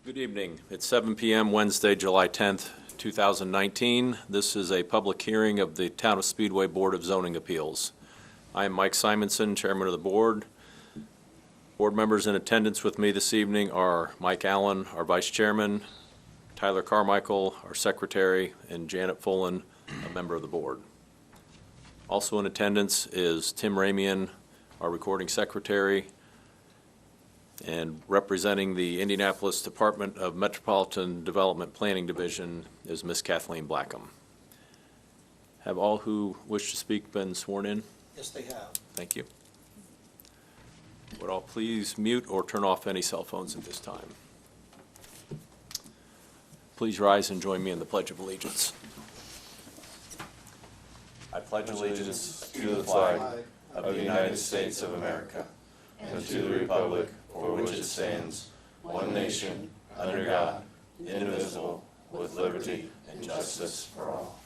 Good evening. It's 7 p.m. Wednesday, July 10th, 2019. This is a public hearing of the Town of Speedway Board of Zoning Appeals. I am Mike Simonson, Chairman of the Board. Board members in attendance with me this evening are Mike Allen, our Vice Chairman, Tyler Carmichael, our Secretary, and Janet Fullen, a member of the Board. Also in attendance is Tim Ramian, our Recording Secretary, and representing the Indianapolis Department of Metropolitan Development Planning Division is Ms. Kathleen Blackham. Have all who wish to speak been sworn in? Yes, they have. Thank you. Would all please mute or turn off any cell phones at this time? Please rise and join me in the Pledge of Allegiance. I pledge allegiance to the flag of the United States of America and to the republic for which it stands, one nation, under God, indivisible, with liberty and justice for all.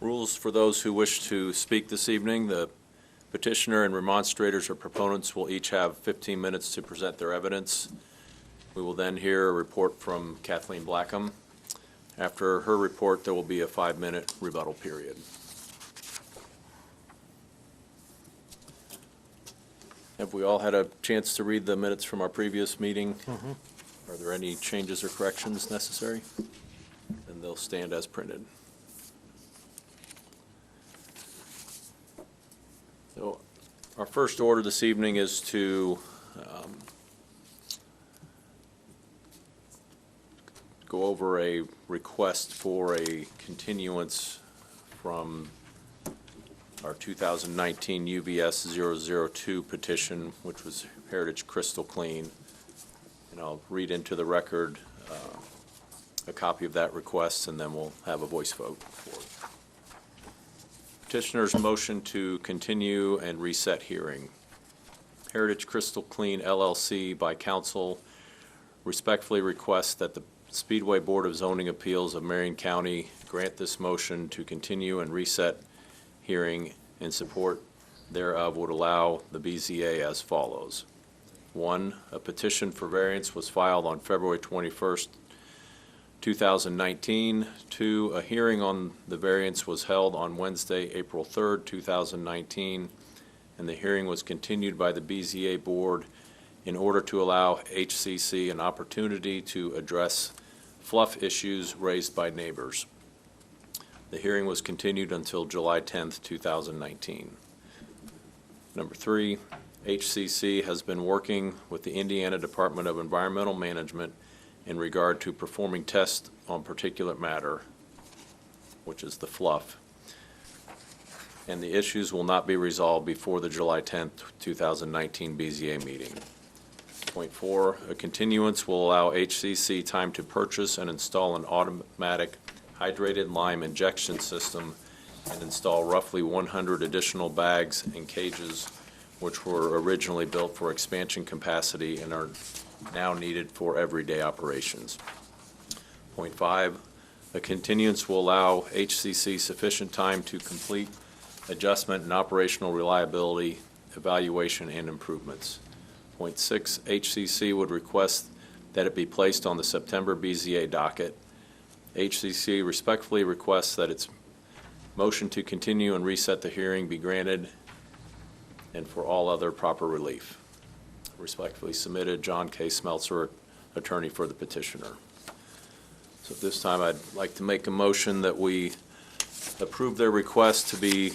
Rules for those who wish to speak this evening. The petitioner and remonstrators or proponents will each have 15 minutes to present their evidence. We will then hear a report from Kathleen Blackham. After her report, there will be a 5-minute rebuttal period. Have we all had a chance to read the minutes from our previous meeting? Mm-hmm. Are there any changes or corrections necessary? Then they'll stand as printed. So our first order this evening is to go over a request for a continuance from our 2019 UVS 002 petition, which was Heritage Crystal Clean. And I'll read into the record a copy of that request, and then we'll have a voice vote for it. Petitioner's motion to continue and reset hearing. Heritage Crystal Clean LLC by council respectfully requests that the Speedway Board of Zoning Appeals of Marion County grant this motion to continue and reset hearing. In support thereof would allow the BZA as follows. 1, a petition for variance was filed on February 21st, 2019. 2, a hearing on the variance was held on Wednesday, April 3rd, 2019, and the hearing was continued by the BZA Board in order to allow HCC an opportunity to address fluff issues raised by neighbors. The hearing was continued until July 10th, 2019. Number 3, HCC has been working with the Indiana Department of Environmental Management in regard to performing tests on particulate matter, which is the fluff, and the issues will not be resolved before the July 10th, 2019 BZA meeting. Point 4, a continuance will allow HCC time to purchase and install an automatic hydrated lime injection system and install roughly 100 additional bags and cages which were originally built for expansion capacity and are now needed for everyday operations. Point 5, a continuance will allow HCC sufficient time to complete adjustment and operational reliability, evaluation, and improvements. Point 6, HCC would request that it be placed on the September BZA docket. HCC respectfully requests that its motion to continue and reset the hearing be granted and for all other proper relief. Respectfully submitted, John K. Smeltzer, attorney for the petitioner. So at this time, I'd like to make a motion that we approve their request to be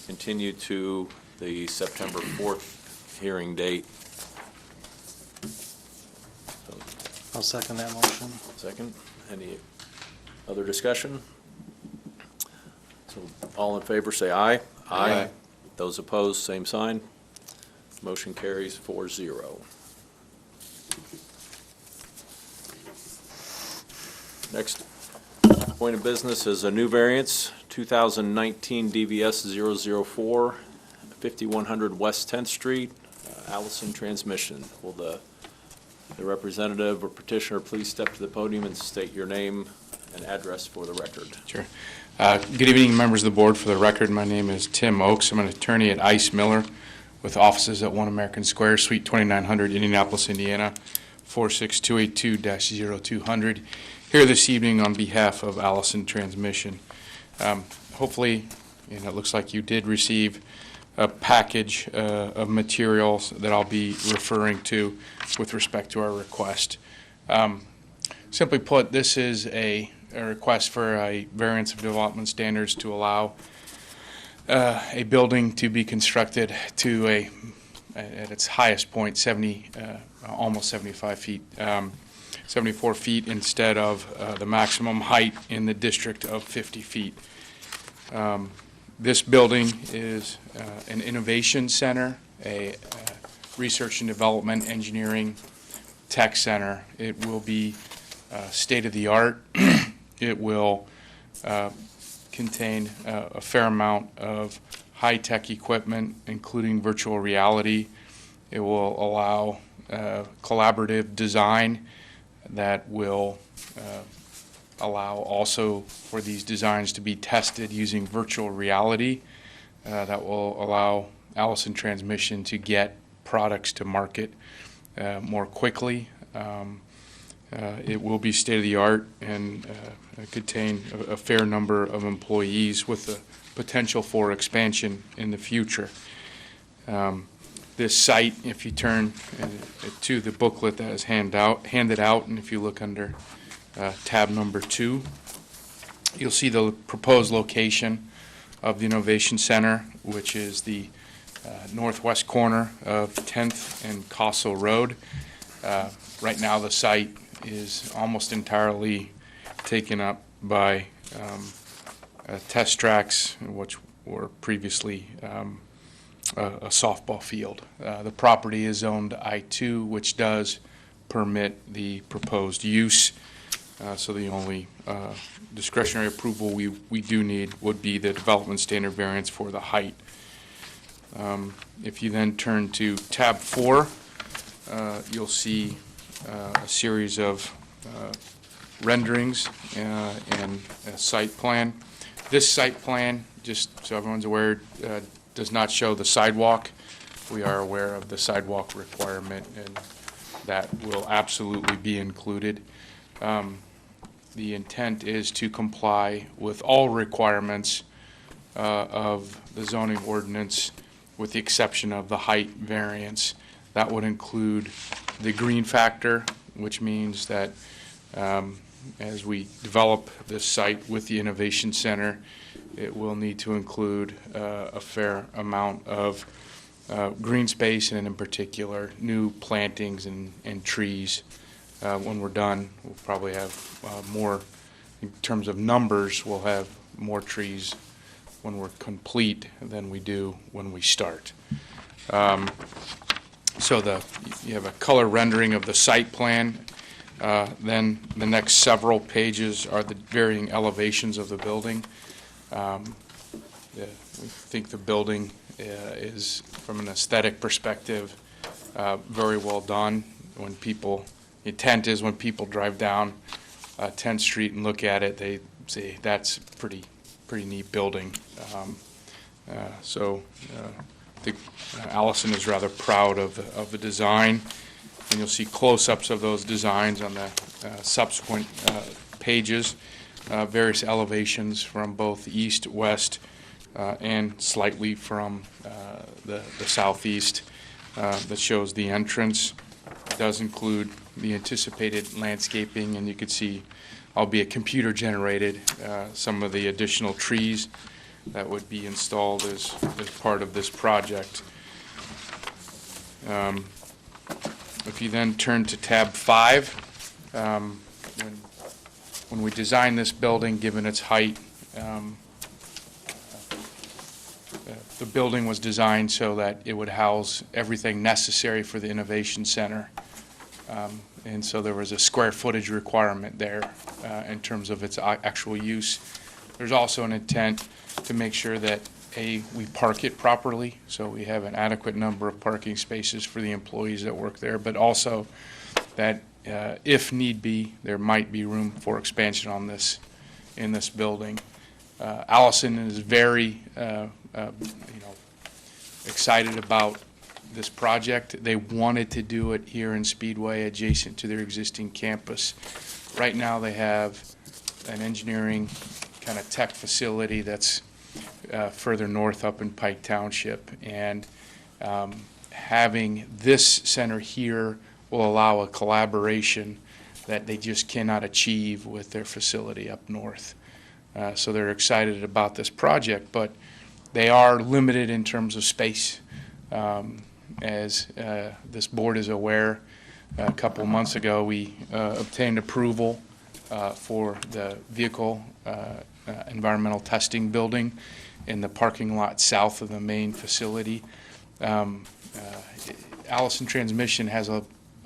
continued to the September 4th hearing date. I'll second that motion. Second. Any other discussion? So all in favor say aye. Aye. Those opposed, same sign. Motion carries 4-0. Next point of business is a new variance, 2019 DVS 004, 5100 West 10th Street, Allison Transmission. Will the representative or petitioner please step to the podium and state your name and address for the record? Sure. Good evening, members of the board. For the record, my name is Tim Oakes. I'm an attorney at Ice Miller with offices at 1 American Square, Suite 2900, Indianapolis, Indiana, 46282-0200. Here this evening on behalf of Allison Transmission. Hopefully, and it looks like you did receive a package of materials that I'll be referring to with respect to our request. Simply put, this is a request for a variance of development standards to allow a building to be constructed to at its highest point, almost 75 feet, 74 feet instead of the maximum height in the district of 50 feet. This building is an innovation center, a research and development engineering tech center. It will be state-of-the-art. It will contain a fair amount of high-tech equipment, including virtual reality. It will allow collaborative design that will allow also for these designs to be tested using virtual reality. That will allow Allison Transmission to get products to market more quickly. It will be state-of-the-art and contain a fair number of employees with the potential for expansion in the future. This site, if you turn to the booklet that is handed out, and if you look under tab number 2, you'll see the proposed location of the Innovation Center, which is the northwest corner of 10th and Cosso Road. Right now the site is almost entirely taken up by test tracks, which were previously a softball field. The property is zoned I-2, which does permit the proposed use. So the only discretionary approval we do need would be the development standard variance for the height. If you then turn to tab 4, you'll see a series of renderings and a site plan. This site plan, just so everyone's aware, does not show the sidewalk. We are aware of the sidewalk requirement, and that will absolutely be included. The intent is to comply with all requirements of the zoning ordinance with the exception of the height variance. That would include the green factor, which means that as we develop this site with the Innovation Center, it will need to include a fair amount of green space, and in particular new plantings and trees. When we're done, we'll probably have more, in terms of numbers, we'll have more trees when we're complete than we do when we start. So you have a color rendering of the site plan. Then the next several pages are the varying elevations of the building. We think the building is, from an aesthetic perspective, very well done. The intent is when people drive down 10th Street and look at it, they say that's pretty neat building. I think Allison is rather proud of the design, and you'll see close-ups of those designs on the subsequent pages, various elevations from both east, west, and slightly from the southeast that shows the entrance. It does include the anticipated landscaping, and you could see, albeit computer-generated, some of the additional trees that would be installed as part of this project. If you then turn to tab 5, when we designed this building, given its height, the building was designed so that it would house everything necessary for the Innovation Center. And so there was a square footage requirement there in terms of its actual use. There's also an intent to make sure that, we park it properly, so we have an adequate number of parking spaces for the employees that work there, but also that if need be, there might be room for expansion in this building. Allison is very, excited about this project. They wanted to do it here in Speedway, adjacent to their existing campus. Right now, they have an engineering kind of tech facility that's further north up in Pike Township, and having this center here will allow a collaboration that they just cannot achieve with their facility up north. So they're excited about this project, but they are limited in terms of space. As this board is aware, a couple of months ago, we obtained approval for the vehicle environmental testing building in the parking lot south of the main facility. Allison Transmission has a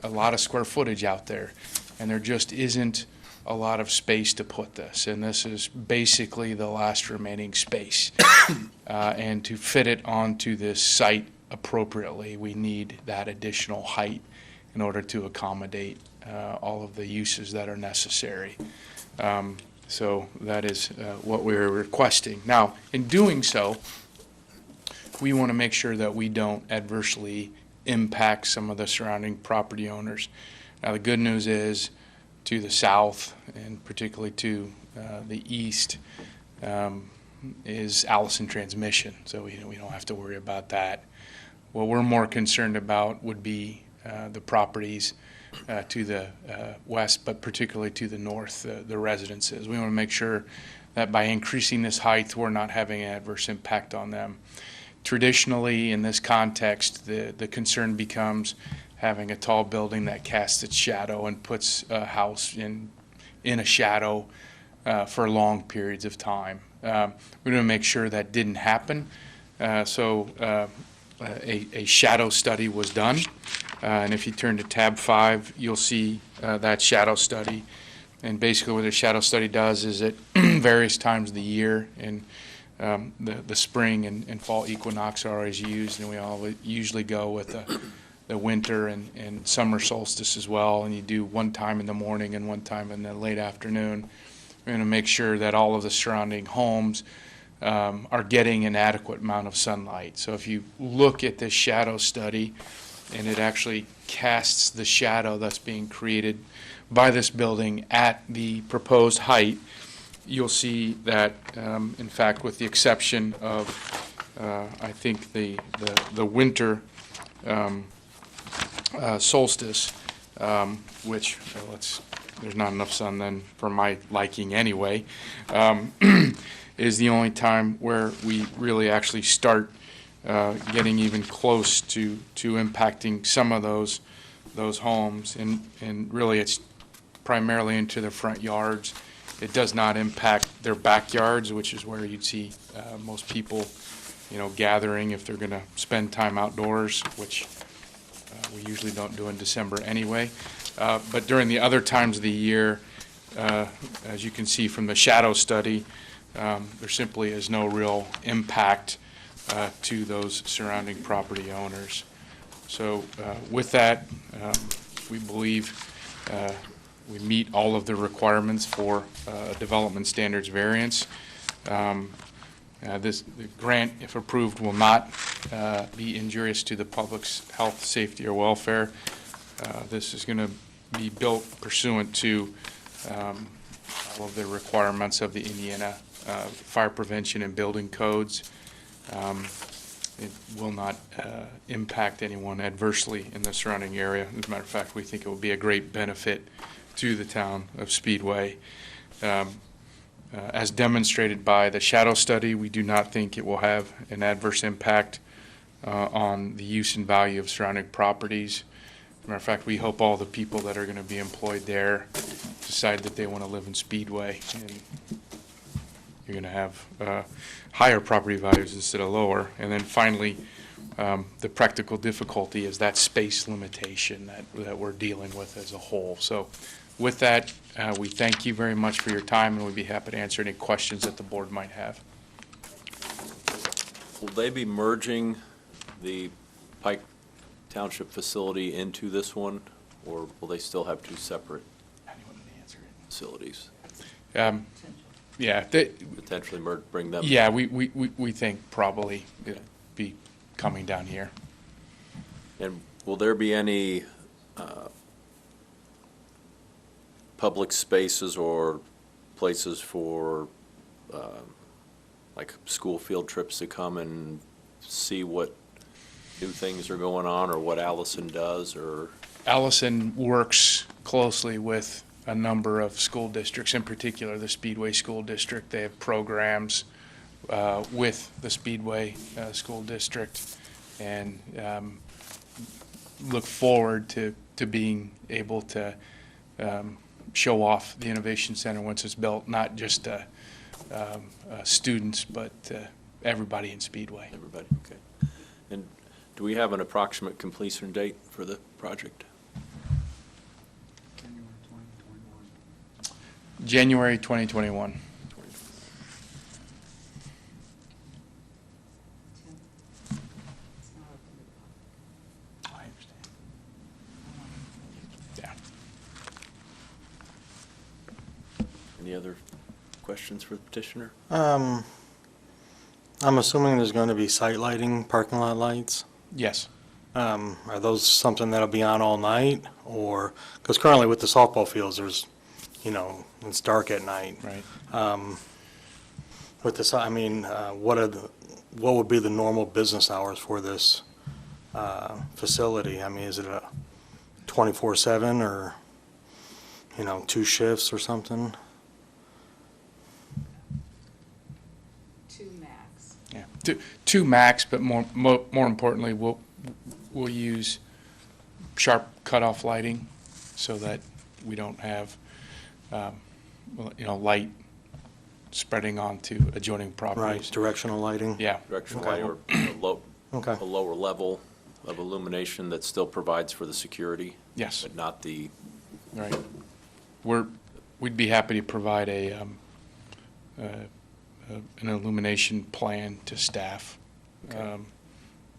lot of square footage out there, and there just isn't a lot of space to put this, and this is basically the last remaining space. And to fit it onto this site appropriately, we need that additional height in order to accommodate all of the uses that are necessary. So that is what we're requesting. Now, in doing so, we want to make sure that we don't adversely impact some of the surrounding property owners. Now, the good news is, to the south, and particularly to the east, is Allison Transmission, so we don't have to worry about that. What we're more concerned about would be the properties to the west, but particularly to the north, the residences. We want to make sure that by increasing this height, we're not having an adverse impact on them. Traditionally, in this context, the concern becomes having a tall building that casts its shadow and puts a house in a shadow for long periods of time. We're going to make sure that didn't happen. So a shadow study was done. And if you turn to tab 5, you'll see that shadow study. And basically what the shadow study does is at various times of the year, and the spring and fall equinox are always used, and we all usually go with the winter and summer solstice as well, and you do one time in the morning and one time in the late afternoon. We're going to make sure that all of the surrounding homes are getting an adequate amount of sunlight. So if you look at this shadow study, and it actually casts the shadow that's being created by this building at the proposed height, you'll see that, in fact, with the exception of, I think, the winter solstice, which there's not enough sun then for my liking anyway, is the only time where we really actually start getting even close to impacting some of those homes, and really it's primarily into their front yards. It does not impact their backyards, which is where you'd see most people, gathering if they're going to spend time outdoors, which we usually don't do in December anyway. But during the other times of the year, as you can see from the shadow study, there simply is no real impact to those surrounding property owners. So with that, we believe we meet all of the requirements for development standards variance. The grant, if approved, will not be injurious to the public's health, safety, or welfare. This is going to be built pursuant to all of the requirements of the Indiana fire prevention and building codes. It will not impact anyone adversely in the surrounding area. As a matter of fact, we think it will be a great benefit to the town of Speedway. As demonstrated by the shadow study, we do not think it will have an adverse impact on the use and value of surrounding properties. As a matter of fact, we hope all the people that are going to be employed there decide that they want to live in Speedway, and you're going to have higher property values instead of lower. And then finally, the practical difficulty is that space limitation that we're dealing with as a whole. So with that, we thank you very much for your time, and we'd be happy to answer any questions that the board might have. Will they be merging the Pike Township facility into this one, or will they still have two separate facilities? Yeah, potentially bring them? yeah, we think probably it'd be coming down here. And will there be any public spaces or places for, like, school field trips to come and see what new things are going on, or what Allison does, or? Allison works closely with a number of school districts, in particular the Speedway School District. They have programs with the Speedway School District, and look forward to being able to show off the Innovation Center once it's built, not just students, but everybody in Speedway. Everybody, okay. And do we have an approximate completion date for the project? January 2021. I understand. Yeah. Any other questions for the petitioner? I'm assuming there's going to be site lighting, parking lot lights. Yes. Are those something that'll be on all night, or, because currently with the softball fields, there's, it's dark at night. Right. With this, what would be the normal business hours for this facility? I mean, is it a 24/7 or, 2 shifts or something? Two max. Yeah. Two max, but more importantly, we'll use sharp cutoff lighting so that we don't have light spreading onto adjoining Right, properties. directional lighting? Yeah. Directional Okay. light, or Okay. a lower level of illumination that still provides for the security, Yes. but not the, Right. We'd be happy to provide an illumination plan to staff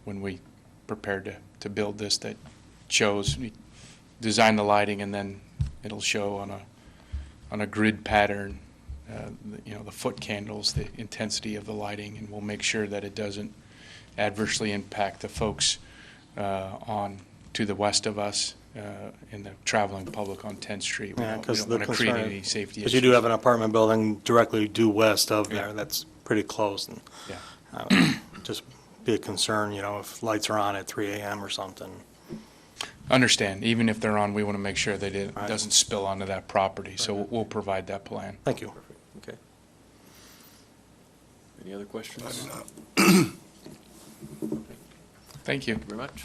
when we prepare to build this, that shows, we design the lighting, and then it'll show on a grid pattern, the foot candles, the intensity of the lighting, and we'll make sure that it doesn't adversely impact the folks to the west of us and the traveling public on 10th Street. We Yeah, don't because the want to create concern, any safety because issues. you do have an apartment building directly due west of there, Yeah. that's pretty close, and Yeah. just be a concern, if lights are on at 3 a.m. or something. Understand, even if they're on, we want to make sure that it Right. doesn't spill onto that property, so we'll provide that plan. Thank you. perfect, okay. Any other questions? Thank you. Thank you very much.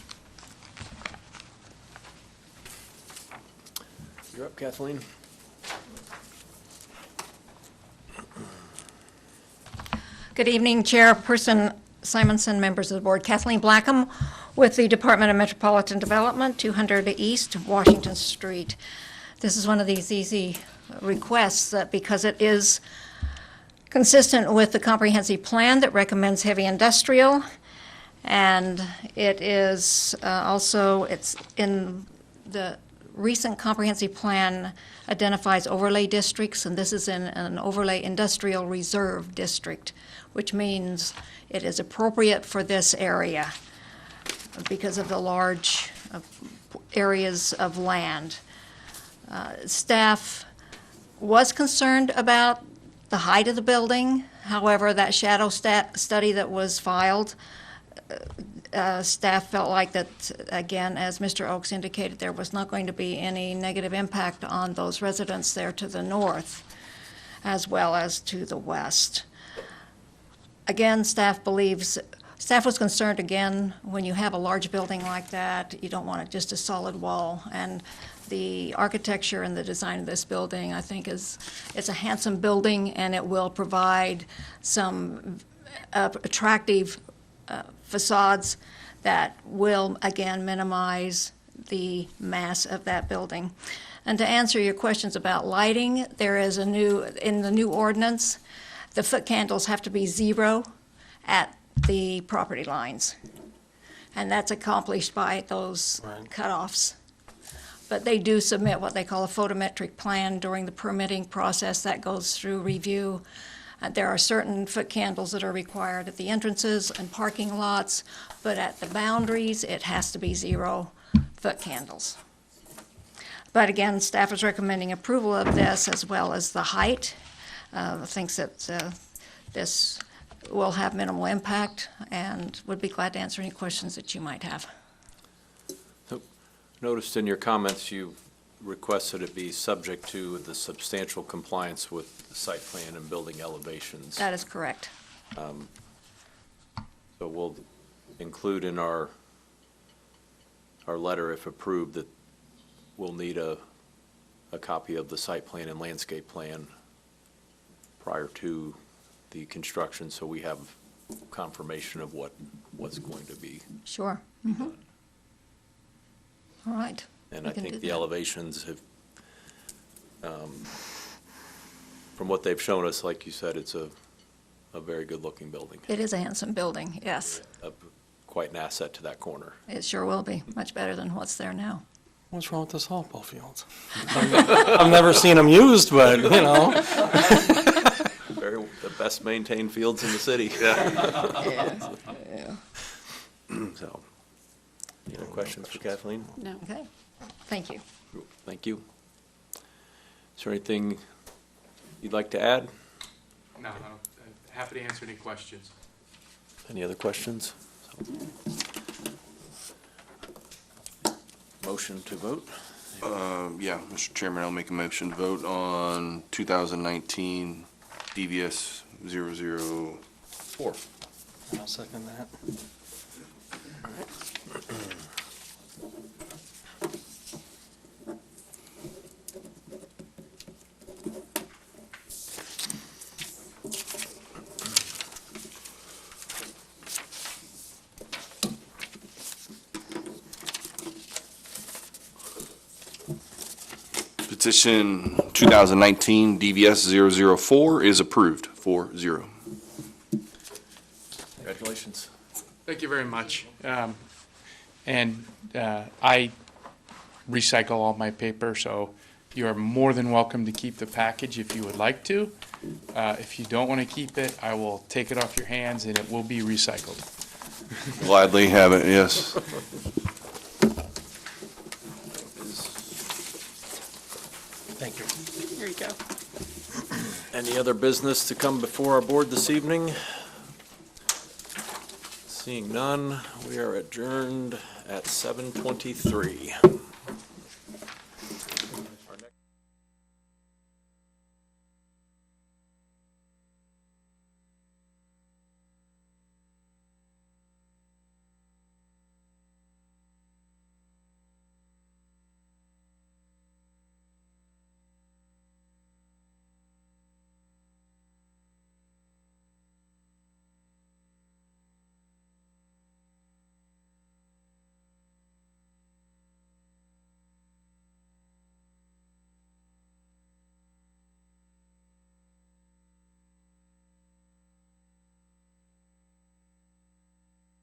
You're up, Kathleen. Good evening, Chairperson Simonson, members of the board. Kathleen Blackham with the Department of Metropolitan Development, 200 East Washington Street. This is one of these easy requests because it is consistent with the comprehensive plan that recommends heavy industrial, and it is it's in the recent comprehensive plan identifies overlay districts, and this is in an overlay industrial reserve district, which means it is appropriate for this area because of the large areas of land. Staff was concerned about the height of the building. However, that shadow study that was filed, staff felt like that, again, as Mr. Oakes indicated, there was not going to be any negative impact on those residents there to the north as well as to the west. Again, staff was concerned, again, when you have a large building like that, you don't want it just a solid wall. And the architecture and the design of this building, I think, it's a handsome building, and it will provide some attractive facades that will, again, minimize the mass of that building. And to answer your questions about lighting, there is in the new ordinance, the foot candles have to be 0 at the property lines. And that's accomplished by those Right. cutoffs. But they do submit what they call a photometric plan during the permitting process that goes through review. There are certain foot candles that are required at the entrances and parking lots, but at the boundaries, it has to be 0 foot candles. But again, staff is recommending approval of this as well as the height. Thinks that this will have minimal impact and would be glad to answer any questions that you might have. Noticed in your comments, you requested it be subject to the substantial compliance with the site plan and building elevations. That is correct. So we'll include in our letter, if approved, that we'll need a copy of the site plan and landscape plan prior to the construction, so we have confirmation of what's going to be. Sure. Mhm. All right. And We I can do think the that. elevations have, from what they've shown us, like you said, it's a very good-looking building. It is a handsome building, yes. Quite an asset to that corner. It sure will be, much better than what's there now. What's wrong with the softball fields? I've never seen them used, but, you know. The best-maintained fields in the city. Yeah. So, any other questions for Kathleen? No. Okay, thank you. Thank you. Is there anything you'd like to add? No, I'm happy to answer any questions. Any other questions? Motion to vote? Yeah, Mr. Chairman, I'll make a motion to vote on 2019 DVS 004. I'll second that. Petition 2019 DVS 004 is approved, 4-0. Congratulations. Thank you very much. I recycle all my paper, so you are more than welcome to keep the package if you would like to. If you don't want to keep it, I will take it off your hands and it will be recycled. Gladly have it, yes. Thank you. Here you go. Any other business to come before our board this evening? Seeing none, we are adjourned at 7:23.